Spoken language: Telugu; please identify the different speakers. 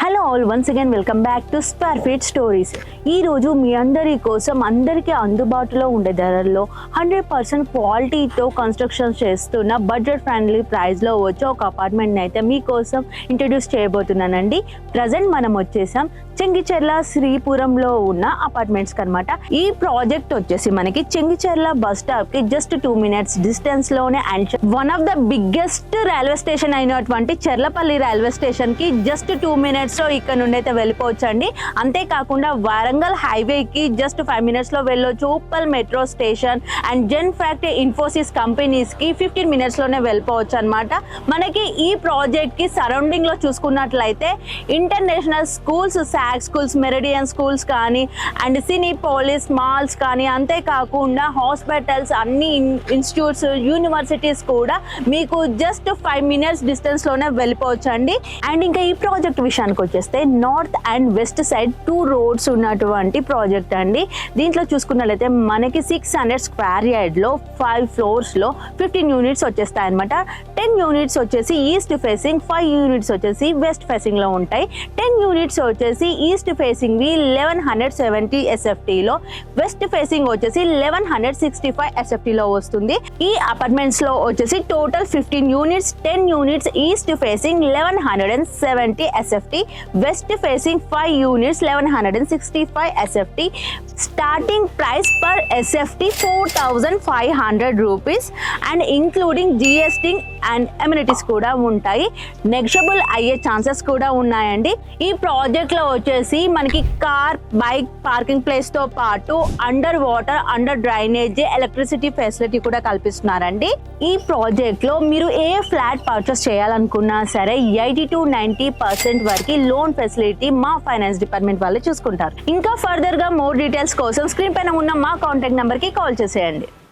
Speaker 1: Hello all, once again welcome back to square feet stories. ఈరోజు మీ అందరి కోసం అందరికీ అందుబాటులో ఉండే ధరల్లో 100% క్వాలిటీతో కన్స్ట్రక్షన్ చేస్తున్న బడ్జెట్ ఫ్రెండ్లీ ప్రైస్లో వచ్చే ఒక అపార్ట్మెంట్ని అయితే మీకోసం ఇంట్రడ్యూస్ చేయబోతున్నానండి. ప్రజెంట్ మనం వచ్చేసాం చెంగిచెర్ల శ్రీపురంలో ఉన్న అపార్ట్మెంట్స్కి అనమాట. ఈ ప్రాజెక్ట్ వచ్చేసి మనకి చెంగిచెర్ల బస్ స్టాప్కి జస్ట్ 2 minutes డిస్టెన్స్లోనే and one of the biggest railway station అయినటువంటి చెర్లపల్లి రైల్వే స్టేషన్కి జస్ట్ 2 minutes ఇక్కడ నుండి అయితే వెళ్ళిపోవచ్చు అండి. అంతేకాకుండా వరంగల్ హైవేకి జస్ట్ 5 minutes లో వెళ్ళొచ్చు. Uppal metro station and Genpact Infosys కంపెనీస్కి 15 minutes లోనే వెళ్ళిపోవచ్చు అనమాట. మనకి ఈ ప్రాజెక్ట్ కి సరౌండింగ్ లో చూసుకున్నట్లయితే ఇంటర్నేషనల్ స్కూల్స్, సాక్ స్కూల్స్, మెరిడియన్ స్కూల్స్ కానీ అండ్ సినీ పోలీస్ మాల్స్ కానీ, అంతేకాకుండా హాస్పిటల్స్, అన్ని ఇన్స్టిట్యూట్స్, యూనివర్సిటీస్ కూడా మీకు జస్ట్ 5 minutes డిస్టెన్స్ లోనే వెళ్ళిపోవచ్చు అండి. అండ్ ఇంకా ఈ ప్రాజెక్ట్ విషయానికి వచ్చేస్తే north and west side 2 roads ఉన్నటువంటి ప్రాజెక్ట్ అండి. దీంట్లో చూసుకున్నట్లయితే మనకి 600 square yard లో 5 floors లో 15 units వచ్చేస్తాయి అనమాట. 10 units వచ్చేసి ఈస్ట్ ఫేసింగ్, 5 units వచ్చేసి వెస్ట్ ఫేసింగ్ లో ఉంటాయి. 10 units వచ్చేసి ఈస్ట్ ఫేసింగ్ వి 1170 SFT లో, వెస్ట్ ఫేసింగ్ వచ్చేసి 1165 SFT లో వస్తుంది. ఈ అపార్ట్మెంట్స్ లో వచ్చేసి total 15 units, 10 units east facing 1170 SFT, west facing 5 units 1165 SFT. Starting price per SFT 4500 rupees and including GST and amenities కూడా ఉంటాయి. నెగోషియబుల్ అయ్యే ఛాన్సెస్ కూడా ఉన్నాయండి. ఈ ప్రాజెక్ట్ లో వచ్చేసి మనకి కార్, బైక్ పార్కింగ్ ప్లేస్ తో పాటు under water, under drainage, electricity facility కూడా కల్పిస్తున్నారండి. ఈ ప్రాజెక్ట్ లో మీరు ఏ ఫ్లాట్ పర్చేస్ చేయాలనుకున్నా సరే 80 to 90% వరకు లోన్ ఫెసిలిటీ మా ఫైనాన్స్ డిపార్ట్మెంట్ వాళ్ళు చూసుకుంటారు. ఇంకా ఫర్దర్ గా మోర్ డీటెయిల్స్ కోసం స్క్రీన్ పైన ఉన్న మా కాంటాక్ట్ నెంబర్ కి కాల్ చేసేయండి.